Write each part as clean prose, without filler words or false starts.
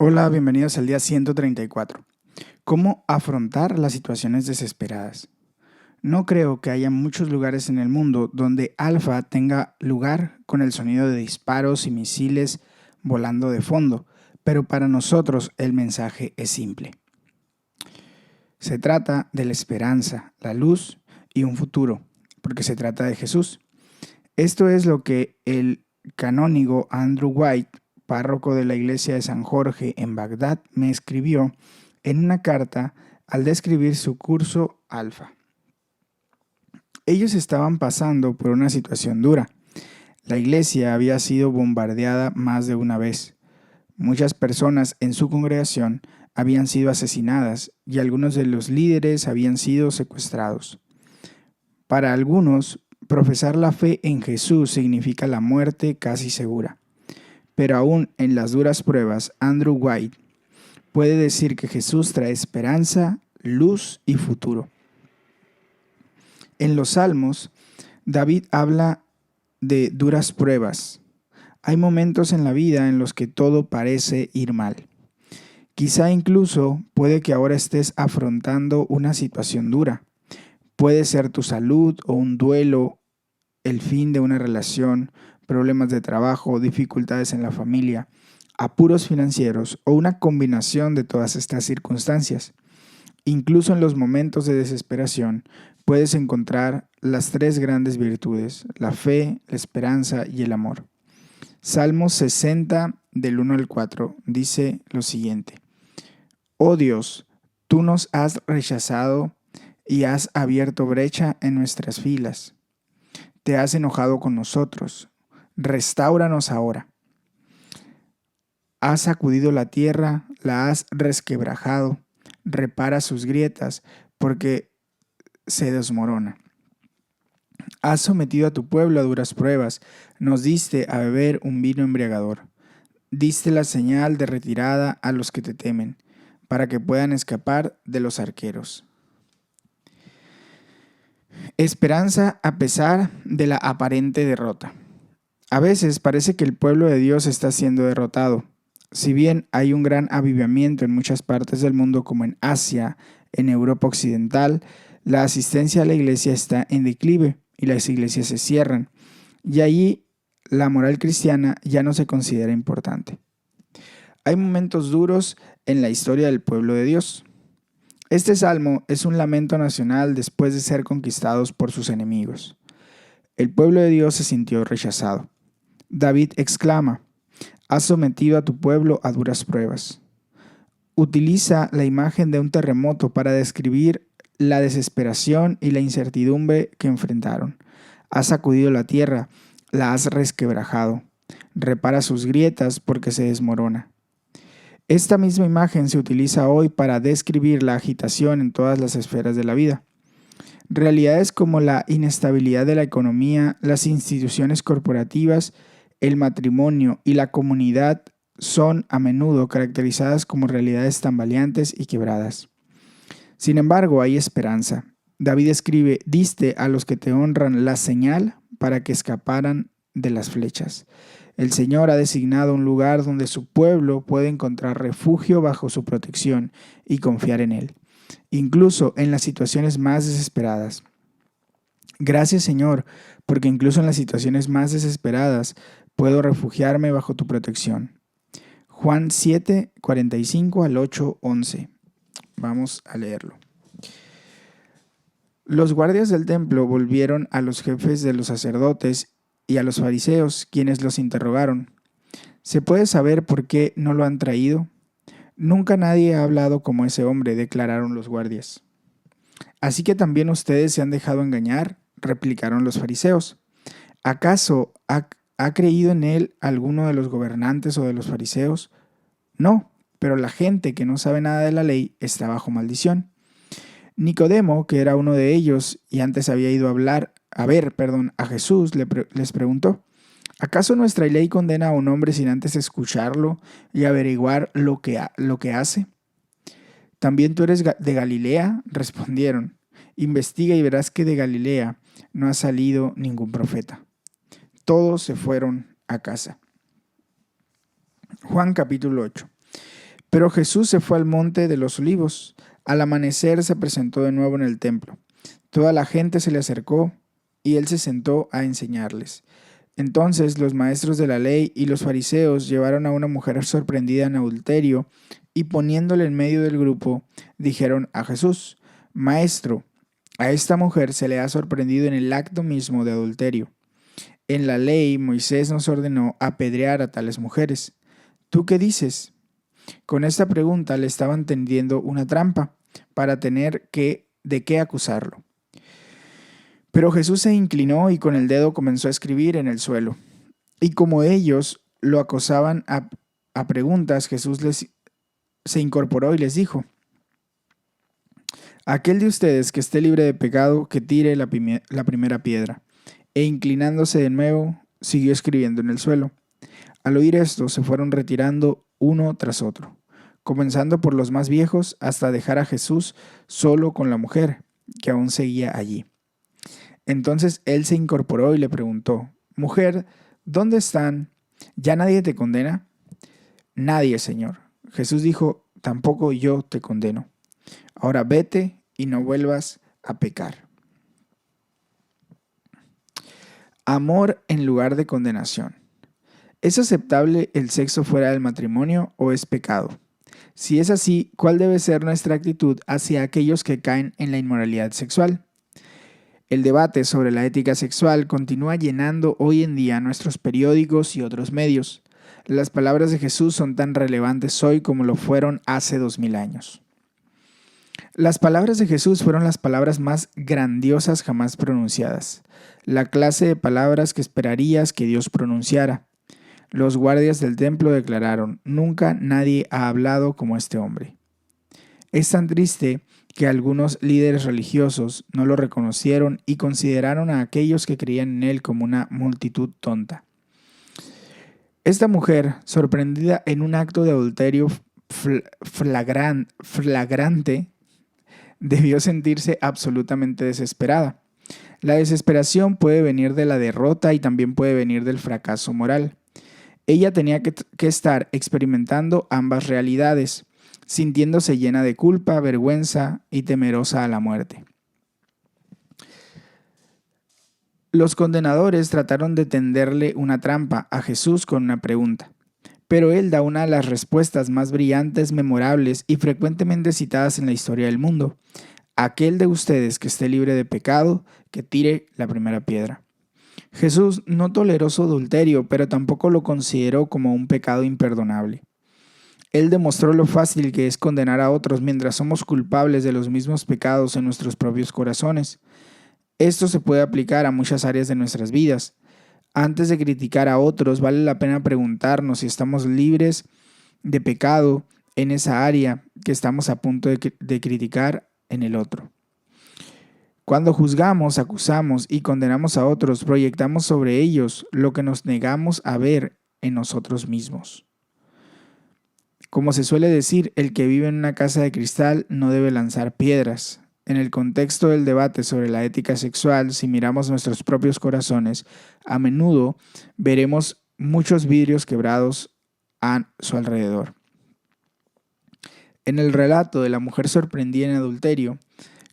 Hola, bienvenidos al día 134. ¿Cómo afrontar las situaciones desesperadas? No creo que haya muchos lugares en el mundo donde Alfa tenga lugar con el sonido de disparos y misiles volando de fondo, pero para nosotros el mensaje es simple. Se trata de la esperanza, la luz y un futuro, porque se trata de Jesús. Esto es lo que el canónigo Andrew White, párroco de la iglesia de San Jorge en Bagdad, me escribió en una carta al describir su curso Alfa. Ellos estaban pasando por una situación dura. La iglesia había sido bombardeada más de una vez. Muchas personas en su congregación habían sido asesinadas y algunos de los líderes habían sido secuestrados. Para algunos, profesar la fe en Jesús significa la muerte casi segura. Pero aún en las duras pruebas, Andrew White puede decir que Jesús trae esperanza, luz y futuro. En los Salmos, David habla de duras pruebas. Hay momentos en la vida en los que todo parece ir mal. Quizá incluso puede que ahora estés afrontando una situación dura. Puede ser tu salud o un duelo, el fin de una relación, problemas de trabajo, dificultades en la familia, apuros financieros o una combinación de todas estas circunstancias. Incluso en los momentos de desesperación puedes encontrar las tres grandes virtudes: la fe, la esperanza y el amor. Salmos 60 del 1 al 4 dice lo siguiente: Oh Dios, tú nos has rechazado y has abierto brecha en nuestras filas. Te has enojado con nosotros. Restáuranos ahora. Has sacudido la tierra, la has resquebrajado. Repara sus grietas, porque se desmorona. Has sometido a tu pueblo a duras pruebas. Nos diste a beber un vino embriagador. Diste la señal de retirada a los que te temen, para que puedan escapar de los arqueros. Esperanza a pesar de la aparente derrota. A veces parece que el pueblo de Dios está siendo derrotado. Si bien hay un gran avivamiento en muchas partes del mundo, como en Asia, en Europa Occidental, la asistencia a la iglesia está en declive y las iglesias se cierran. Y allí la moral cristiana ya no se considera importante. Hay momentos duros en la historia del pueblo de Dios. Este salmo es un lamento nacional después de ser conquistados por sus enemigos. El pueblo de Dios se sintió rechazado. David exclama: Has sometido a tu pueblo a duras pruebas. Utiliza la imagen de un terremoto para describir la desesperación y la incertidumbre que enfrentaron. Has sacudido la tierra, la has resquebrajado. Repara sus grietas porque se desmorona. Esta misma imagen se utiliza hoy para describir la agitación en todas las esferas de la vida. Realidades como la inestabilidad de la economía, las instituciones corporativas, el matrimonio y la comunidad son a menudo caracterizadas como realidades tambaleantes y quebradas. Sin embargo, hay esperanza. David escribe: Diste a los que te honran la señal para que escaparan de las flechas. El Señor ha designado un lugar donde su pueblo puede encontrar refugio bajo su protección y confiar en Él, incluso en las situaciones más desesperadas. Gracias, Señor, porque incluso en las situaciones más desesperadas puedo refugiarme bajo tu protección. Juan 7, 45 al 8, 11. Vamos a leerlo. Los guardias del templo volvieron a los jefes de los sacerdotes y a los fariseos, quienes los interrogaron: ¿Se puede saber por qué no lo han traído? Nunca nadie ha hablado como ese hombre, declararon los guardias. Así que también ustedes se han dejado engañar, replicaron los fariseos. ¿Acaso ha creído en él alguno de los gobernantes o de los fariseos? No, pero la gente que no sabe nada de la ley está bajo maldición. Nicodemo, que era uno de ellos y antes había ido a ver a Jesús, les preguntó: ¿Acaso nuestra ley condena a un hombre sin antes escucharlo y averiguar lo que hace? ¿También tú eres de Galilea? Respondieron. Investiga y verás que de Galilea no ha salido ningún profeta. Todos se fueron a casa. Juan capítulo 8. Pero Jesús se fue al monte de los olivos. Al amanecer se presentó de nuevo en el templo. Toda la gente se le acercó y él se sentó a enseñarles. Entonces los maestros de la ley y los fariseos llevaron a una mujer sorprendida en adulterio y poniéndole en medio del grupo, dijeron a Jesús: Maestro, a esta mujer se le ha sorprendido en el acto mismo de adulterio. En la ley Moisés nos ordenó apedrear a tales mujeres. ¿Tú qué dices? Con esta pregunta le estaban tendiendo una trampa para tener de qué acusarlo. Pero Jesús se inclinó y con el dedo comenzó a escribir en el suelo. Y como ellos lo acosaban a preguntas, Jesús se incorporó y les dijo: Aquel de ustedes que esté libre de pecado, que tire la primera piedra. E inclinándose de nuevo, siguió escribiendo en el suelo. Al oír esto, se fueron retirando uno tras otro, comenzando por los más viejos hasta dejar a Jesús solo con la mujer, que aún seguía allí. Entonces él se incorporó y le preguntó: Mujer, ¿dónde están? ¿Ya nadie te condena? Nadie, Señor. Jesús dijo: Tampoco yo te condeno. Ahora vete y no vuelvas a pecar. Amor en lugar de condenación. ¿Es aceptable el sexo fuera del matrimonio o es pecado? Si es así, ¿cuál debe ser nuestra actitud hacia aquellos que caen en la inmoralidad sexual? El debate sobre la ética sexual continúa llenando hoy en día nuestros periódicos y otros medios. Las palabras de Jesús son tan relevantes hoy como lo fueron hace 2000 años. Las palabras de Jesús fueron las palabras más grandiosas jamás pronunciadas, la clase de palabras que esperarías que Dios pronunciara. Los guardias del templo declararon: Nunca nadie ha hablado como este hombre. Es tan triste que algunos líderes religiosos no lo reconocieron y consideraron a aquellos que creían en él como una multitud tonta. Esta mujer, sorprendida en un acto de adulterio flagrante, debió sentirse absolutamente desesperada. La desesperación puede venir de la derrota y también puede venir del fracaso moral. Ella tenía que estar experimentando ambas realidades, sintiéndose llena de culpa, vergüenza y temerosa a la muerte. Los condenadores trataron de tenderle una trampa a Jesús con una pregunta, pero él da una de las respuestas más brillantes, memorables y frecuentemente citadas en la historia del mundo: Aquel de ustedes que esté libre de pecado, que tire la primera piedra. Jesús no toleró su adulterio, pero tampoco lo consideró como un pecado imperdonable. Él demostró lo fácil que es condenar a otros mientras somos culpables de los mismos pecados en nuestros propios corazones. Esto se puede aplicar a muchas áreas de nuestras vidas. Antes de criticar a otros, vale la pena preguntarnos si estamos libres de pecado en esa área que estamos a punto de criticar en el otro. Cuando juzgamos, acusamos y condenamos a otros, proyectamos sobre ellos lo que nos negamos a ver en nosotros mismos. Como se suele decir, el que vive en una casa de cristal no debe lanzar piedras. En el contexto del debate sobre la ética sexual, si miramos nuestros propios corazones, a menudo veremos muchos vidrios quebrados a su alrededor. En el relato de la mujer sorprendida en adulterio,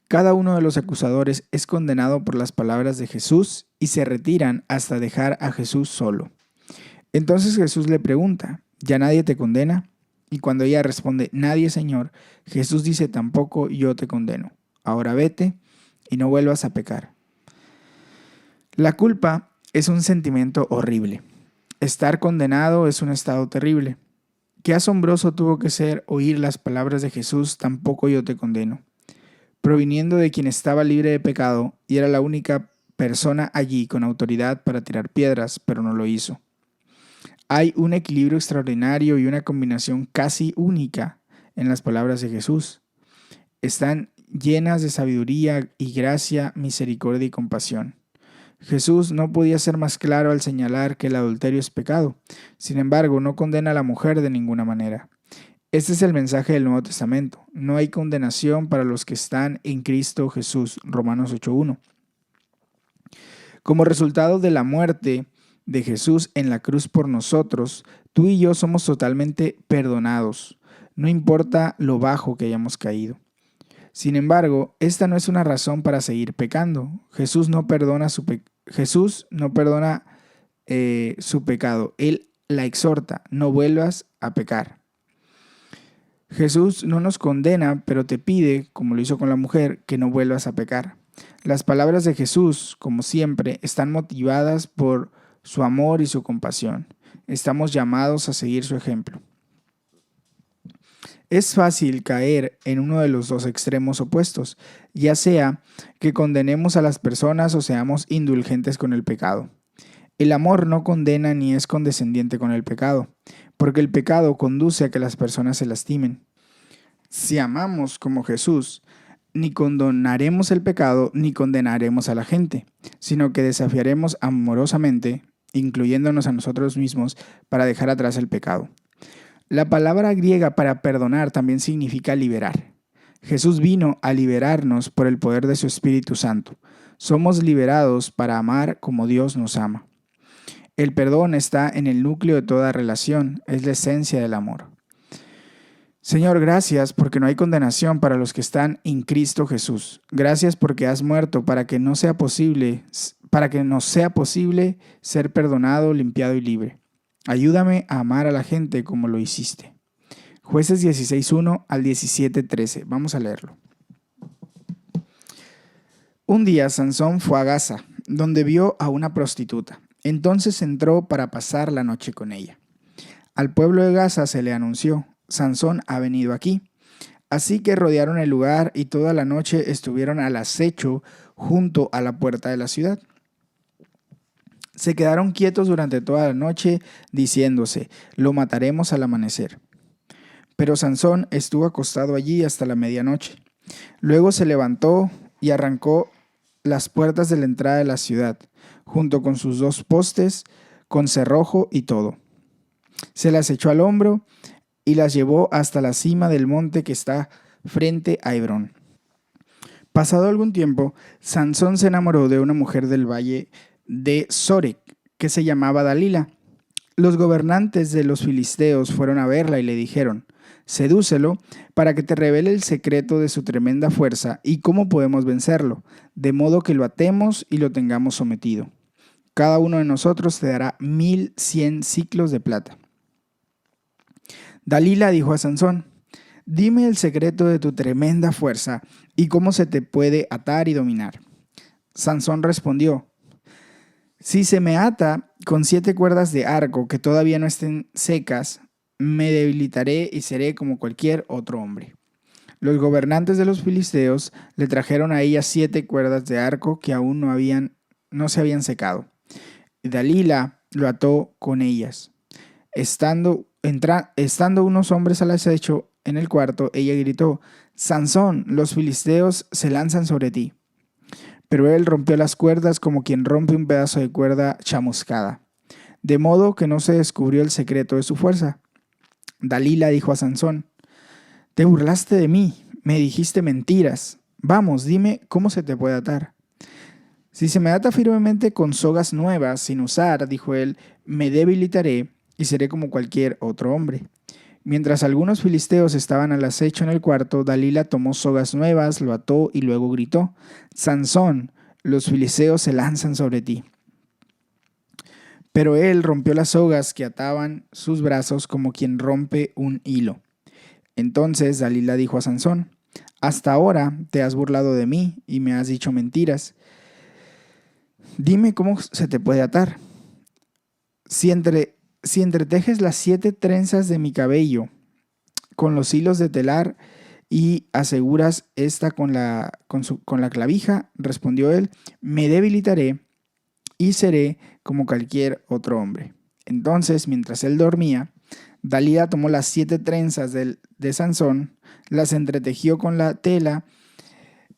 cada uno de los acusadores es condenado por las palabras de Jesús y se retiran hasta dejar a Jesús solo. Entonces Jesús le pregunta: ¿Ya nadie te condena? Y cuando ella responde: Nadie, Señor, Jesús dice: Tampoco yo te condeno. Ahora vete y no vuelvas a pecar. La culpa es un sentimiento horrible. Estar condenado es un estado terrible. Qué asombroso tuvo que ser oír las palabras de Jesús: Tampoco yo te condeno, proviniendo de quien estaba libre de pecado y era la única persona allí con autoridad para tirar piedras, pero no lo hizo. Hay un equilibrio extraordinario y una combinación casi única en las palabras de Jesús. Están llenas de sabiduría y gracia, misericordia y compasión. Jesús no podía ser más claro al señalar que el adulterio es pecado. Sin embargo, no condena a la mujer de ninguna manera. Este es el mensaje del Nuevo Testamento. No hay condenación para los que están en Cristo Jesús. Romanos 8:1. Como resultado de la muerte de Jesús en la cruz por nosotros, tú y yo somos totalmente perdonados. no importa lo bajo que hayamos caído. Sin embargo, esta no es una razón para seguir pecando. Jesús no perdona su pecado. Él la exhorta, no vuelvas a pecar. Jesús no nos condena, pero te pide, como lo hizo con la mujer, que no vuelvas a pecar. Las palabras de Jesús, como siempre, están motivadas por su amor y su compasión. Estamos llamados a seguir su ejemplo. Es fácil caer en uno de los dos extremos opuestos, ya sea que condenemos a las personas o seamos indulgentes con el pecado. El amor no condena ni es condescendiente con el pecado, porque el pecado conduce a que las personas se lastimen. Si amamos como Jesús, ni condonaremos el pecado ni condenaremos a la gente, sino que desafiaremos amorosamente, incluyéndonos a nosotros mismos, para dejar atrás el pecado. La palabra griega para perdonar también significa liberar. Jesús vino a liberarnos por el poder de su Espíritu Santo. Somos liberados para amar como Dios nos ama. El perdón está en el núcleo de toda relación, es la esencia del amor. Señor, gracias porque no hay condenación para los que están en Cristo Jesús. Gracias porque has muerto para que nos sea posible ser perdonado, limpiado y libre. Ayúdame a amar a la gente como lo hiciste. Jueces 16:1 al 17:13. Vamos a leerlo. Un día Sansón fue a Gaza, donde vio a una prostituta. Entonces entró para pasar la noche con ella. Al pueblo de Gaza se le anunció: Sansón ha venido aquí. Así que rodearon el lugar y toda la noche estuvieron al acecho junto a la puerta de la ciudad. Se quedaron quietos durante toda la noche, diciéndose: lo mataremos al amanecer. Pero Sansón estuvo acostado allí hasta la medianoche. Luego se levantó y arrancó las puertas de la entrada de la ciudad, junto con sus 2 postes, con cerrojo y todo. Se las echó al hombro y las llevó hasta la cima del monte que está frente a Hebrón. Pasado algún tiempo, Sansón se enamoró de una mujer del valle de Sorek, que se llamaba Dalila. Los gobernantes de los filisteos fueron a verla y le dijeron: sedúcelo para que te revele el secreto de su tremenda fuerza y cómo podemos vencerlo, de modo que lo atemos y lo tengamos sometido. Cada uno de nosotros te dará 1,100 siclos de plata. Dalila dijo a Sansón: dime el secreto de tu tremenda fuerza y cómo se te puede atar y dominar. Sansón respondió: si se me ata con 7 cuerdas de arco que todavía no estén secas, me debilitaré y seré como cualquier otro hombre. Los gobernantes de los filisteos le trajeron a ella 7 cuerdas de arco que aún no se habían secado. Y Dalila lo ató con ellas. Estando unos hombres al acecho en el cuarto, ella gritó: Sansón, los filisteos se lanzan sobre ti. Pero él rompió las cuerdas como quien rompe un pedazo de cuerda chamuscada, de modo que no se descubrió el secreto de su fuerza. Dalila dijo a Sansón: te burlaste de mí, me dijiste mentiras. Vamos, dime cómo se te puede atar. Si se me ata firmemente con sogas nuevas, sin usar, dijo él, me debilitaré y seré como cualquier otro hombre. Mientras algunos filisteos estaban al acecho en el cuarto, Dalila tomó sogas nuevas, lo ató y luego gritó: Sansón, los filisteos se lanzan sobre ti. Pero él rompió las sogas que ataban sus brazos como quien rompe un hilo. Entonces Dalila dijo a Sansón: hasta ahora te has burlado de mí y me has dicho mentiras. Dime cómo se te puede atar. Si entretejes las 7 trenzas de mi cabello con los hilos de telar y aseguras esta con la clavija, respondió él, me debilitaré y seré como cualquier otro hombre. Entonces, mientras él dormía, Dalila tomó las 7 trenzas de Sansón, las entretejió con la tela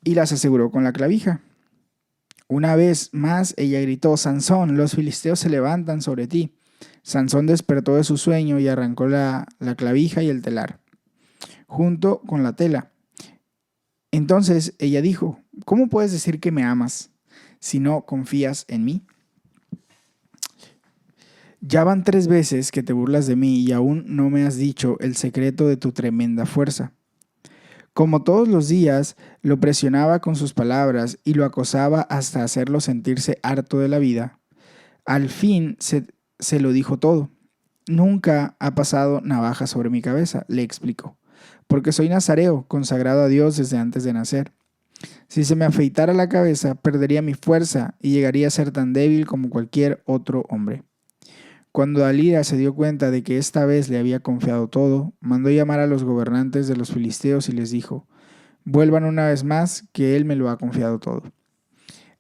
y las aseguró con la clavija. Una vez más ella gritó: Sansón, los filisteos se levantan sobre ti. Sansón despertó de su sueño y arrancó la clavija y el telar, junto con la tela. Entonces ella dijo: ¿cómo puedes decir que me amas si no confías en mí? Ya van 3 veces que te burlas de mí y aún no me has dicho el secreto de tu tremenda fuerza. Como todos los días, lo presionaba con sus palabras y lo acosaba hasta hacerlo sentirse harto de la vida. Al fin se lo dijo todo. Nunca ha pasado navaja sobre mi cabeza, le explicó, porque soy nazareo, consagrado a Dios desde antes de nacer. Si se me afeitara la cabeza, perdería mi fuerza y llegaría a ser tan débil como cualquier otro hombre. Cuando Dalila se dio cuenta de que esta vez le había confiado todo, mandó llamar a los gobernantes de los filisteos y les dijo: vuelvan una vez más, que él me lo ha confiado todo.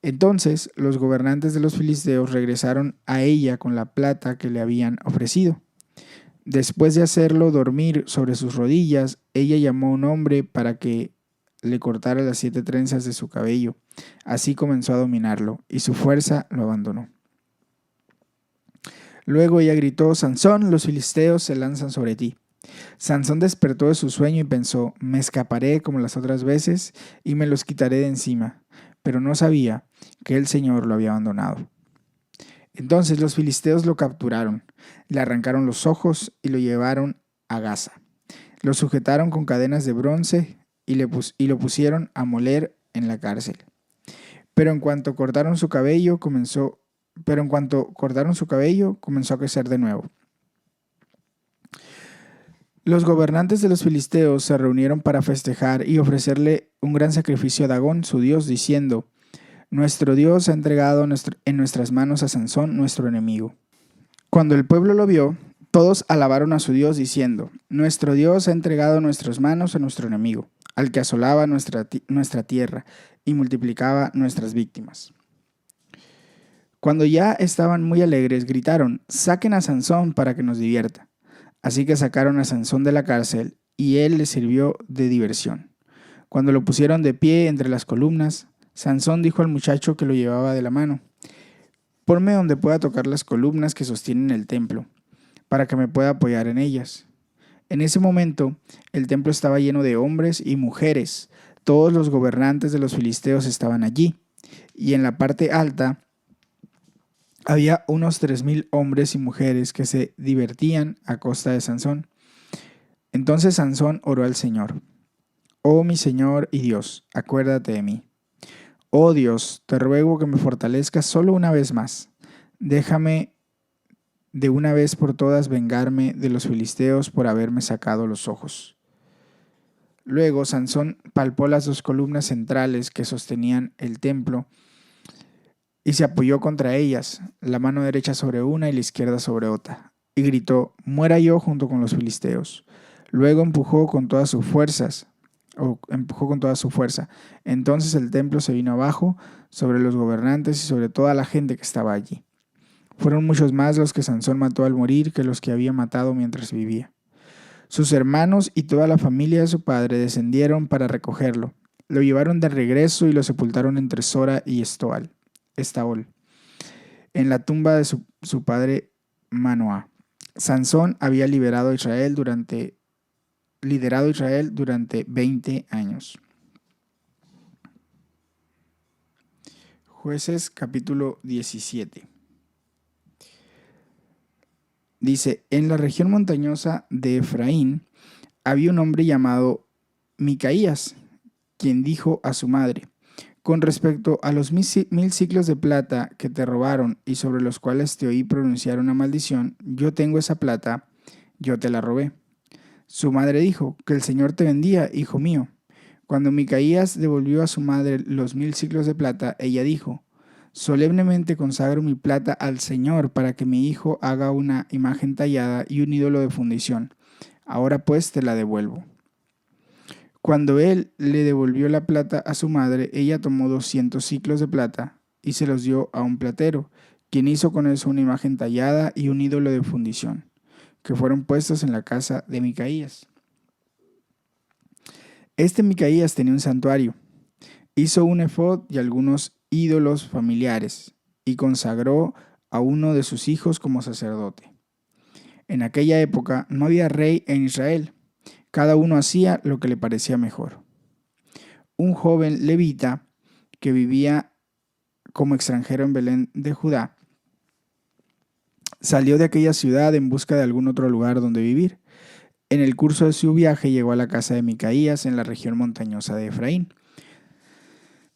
Entonces los gobernantes de los filisteos regresaron a ella con la plata que le habían ofrecido. Después de hacerlo dormir sobre sus rodillas, ella llamó a un hombre para que le cortara las 7 trenzas de su cabello. Así comenzó a dominarlo, y su fuerza lo abandonó. Luego ella gritó: Sansón, los filisteos se lanzan sobre ti. Sansón despertó de su sueño y pensó: me escaparé como las otras veces y me los quitaré de encima. Pero no sabía que el Señor lo había abandonado. Entonces los filisteos lo capturaron, le arrancaron los ojos y lo llevaron a Gaza. Lo sujetaron con cadenas de bronce y lo pusieron a moler en la cárcel. Pero en cuanto cortaron su cabello, comenzó a crecer de nuevo. Los gobernantes de los filisteos se reunieron para festejar y ofrecerle un gran sacrificio a Dagón, su dios, diciendo: nuestro Dios ha entregado en nuestras manos a Sansón, nuestro enemigo. Cuando el pueblo lo vio, todos alabaron a su Dios diciendo: nuestro Dios ha entregado en nuestras manos a nuestro enemigo, al que asolaba nuestra tierra y multiplicaba nuestras víctimas. Cuando ya estaban muy alegres, gritaron: saquen a Sansón para que nos divierta. Así que sacaron a Sansón de la cárcel y él les sirvió de diversión. Cuando lo pusieron de pie entre las columnas, Sansón dijo al muchacho que lo llevaba de la mano: ponme donde pueda tocar las columnas que sostienen el templo, para que me pueda apoyar en ellas. En ese momento, el templo estaba lleno de hombres y mujeres. Todos los gobernantes de los filisteos estaban allí, y en la parte alta había unos 3,000 hombres y mujeres que se divertían a costa de Sansón. Entonces Sansón oró al Señor: oh mi Señor y Dios, acuérdate de mí. Oh Dios, te ruego que me fortalezcas solo una vez más. Déjame de una vez por todas vengarme de los filisteos por haberme sacado los ojos. Luego Sansón palpó las 2 columnas centrales que sostenían el templo y se apoyó contra ellas, la mano derecha sobre una y la izquierda sobre otra, y gritó: muera yo junto con los filisteos. Luego empujó con todas sus fuerzas. Entonces el templo se vino abajo sobre los gobernantes y sobre toda la gente que estaba allí. Fueron muchos más los que Sansón mató al morir que los que había matado mientras vivía. Sus hermanos y toda la familia de su padre descendieron para recogerlo. Lo llevaron de regreso y lo sepultaron entre Sora y Estaol, en la tumba de su padre Manoá. Sansón había liderado a Israel durante 20 años. Jueces capítulo 17. Dice: en la región montañosa de Efraín había un hombre llamado Micaías, quien dijo a su madre: con respecto a los 1,000 siclos de plata que te robaron y sobre los cuales te oí pronunciar una maldición, yo tengo esa plata, yo te la robé. Su madre dijo: que el Señor te bendiga, hijo mío. Cuando Micaías devolvió a su madre los 1,000 siclos de plata, ella dijo: solemnemente consagro mi plata al Señor para que mi hijo haga una imagen tallada y un ídolo de fundición. Ahora pues te la devuelvo. Cuando él le devolvió la plata a su madre, ella tomó 200 siclos de plata y se los dio a un platero, quien hizo con eso una imagen tallada y un ídolo de fundición, que fueron puestos en la casa de Micaías. Este Micaías tenía un santuario. Hizo un efod y algunos ídolos familiares y consagró a uno de sus hijos como sacerdote. En aquella época no había rey en Israel. Cada uno hacía lo que le parecía mejor. Un joven levita que vivía como extranjero en Belén de Judá Salió de aquella ciudad en busca de algún otro lugar donde vivir. En el curso de su viaje llegó a la casa de Micaías en la región montañosa de Efraín.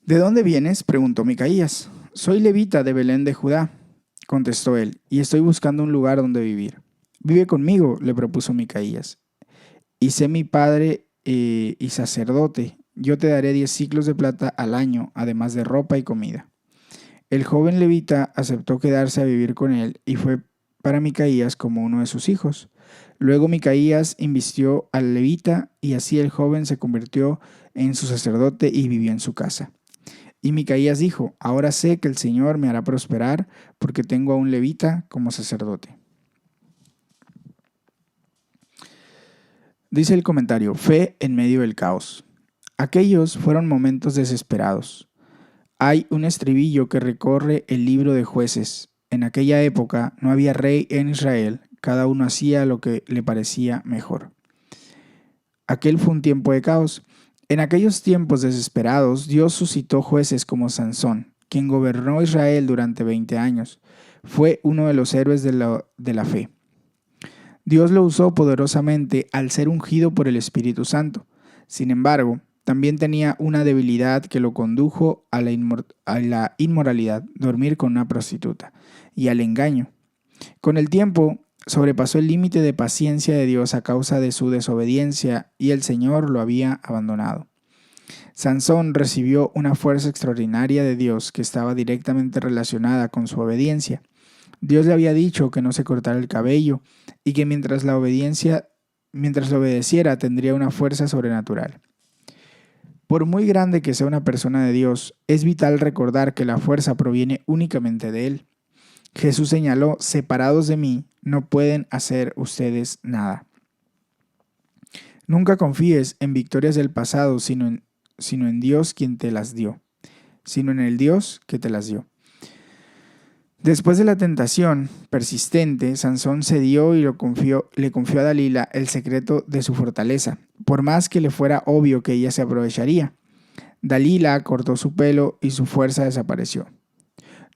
¿De dónde vienes?, preguntó Micaías. Soy levita de Belén de Judá, contestó él, y estoy buscando un lugar donde vivir. Vive conmigo, le propuso Micaías, y sé mi padre y sacerdote. Yo te daré 10 siclos de plata al año, además de ropa y comida. El joven levita aceptó quedarse a vivir con él y fue para Micaías como uno de sus hijos. Luego Micaías invistió al levita y así el joven se convirtió en su sacerdote y vivió en su casa. Y Micaías dijo: ahora sé que el Señor me hará prosperar porque tengo a un levita como sacerdote. Dice el comentario: fe en medio del caos. Aquellos fueron momentos desesperados. Hay un estribillo que recorre el libro de Jueces. En aquella época no había rey en Israel, cada uno hacía lo que le parecía mejor. Aquel fue un tiempo de caos. En aquellos tiempos desesperados, Dios suscitó jueces como Sansón, quien gobernó Israel durante 20 años. Fue uno de los héroes de la fe. Dios lo usó poderosamente al ser ungido por el Espíritu Santo. Sin embargo, también tenía una debilidad que lo condujo a la inmoralidad, dormir con una prostituta, y al engaño. Con el tiempo, sobrepasó el límite de paciencia de Dios a causa de su desobediencia y el Señor lo había abandonado. Sansón recibió una fuerza extraordinaria de Dios que estaba directamente relacionada con su obediencia. Dios le había dicho que no se cortara el cabello y que mientras lo obedeciera tendría una fuerza sobrenatural. Por muy grande que sea una persona de Dios, es vital recordar que la fuerza proviene únicamente de Él. Jesús señaló: separados de mí, no pueden hacer ustedes nada. Nunca confíes en victorias del pasado, sino en Dios quien te las dio, sino en el Dios que te las dio. Después de la tentación persistente, Sansón cedió y le confió a Dalila el secreto de su fortaleza, por más que le fuera obvio que ella se aprovecharía. Dalila cortó su pelo y su fuerza desapareció.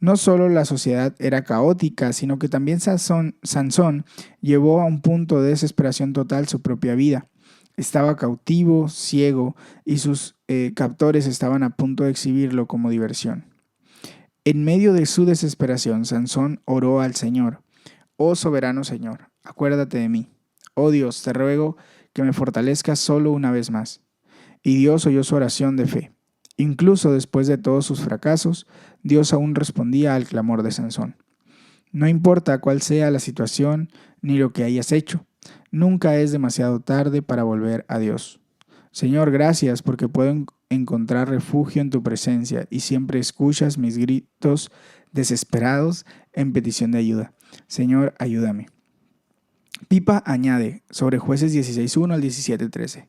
No solo la sociedad era caótica, sino que también Sansón llevó a un punto de desesperación total su propia vida. Estaba cautivo, ciego, y sus captores estaban a punto de exhibirlo como diversión. En medio de su desesperación, Sansón oró al Señor: oh soberano Señor, acuérdate de mí. Oh Dios, te ruego que me fortalezcas solo una vez más. Y Dios oyó su oración de fe. Incluso después de todos sus fracasos, Dios aún respondía al clamor de Sansón. No importa cuál sea la situación ni lo que hayas hecho, nunca es demasiado tarde para volver a Dios. Señor, gracias porque puedo encontrar refugio en tu presencia y siempre escuchas mis gritos desesperados en petición de ayuda. Señor, ayúdame. Pipa añade sobre Jueces 16:1 al 17:13.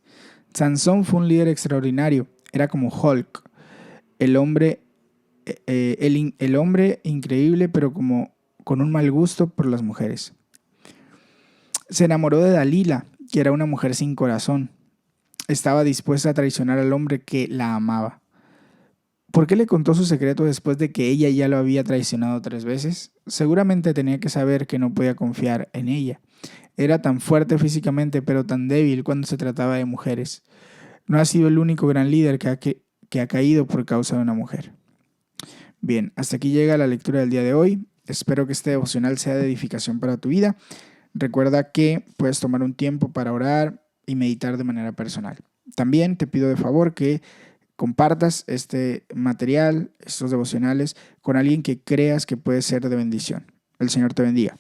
Sansón fue un líder extraordinario. Era como Hulk, el hombre increíble, pero con un mal gusto por las mujeres. Se enamoró de Dalila, que era una mujer sin corazón. Estaba dispuesta a traicionar al hombre que la amaba. ¿Por qué le contó su secreto después de que ella ya lo había traicionado 3 veces? Seguramente tenía que saber que no podía confiar en ella. Era tan fuerte físicamente, pero tan débil cuando se trataba de mujeres. No ha sido el único gran líder que ha caído por causa de una mujer. Bien, hasta aquí llega la lectura del día de hoy. Espero que este devocional sea de edificación para tu vida. Recuerda que puedes tomar un tiempo para orar y meditar de manera personal. También te pido de favor que compartas este material, estos devocionales, con alguien que creas que puede ser de bendición. El Señor te bendiga.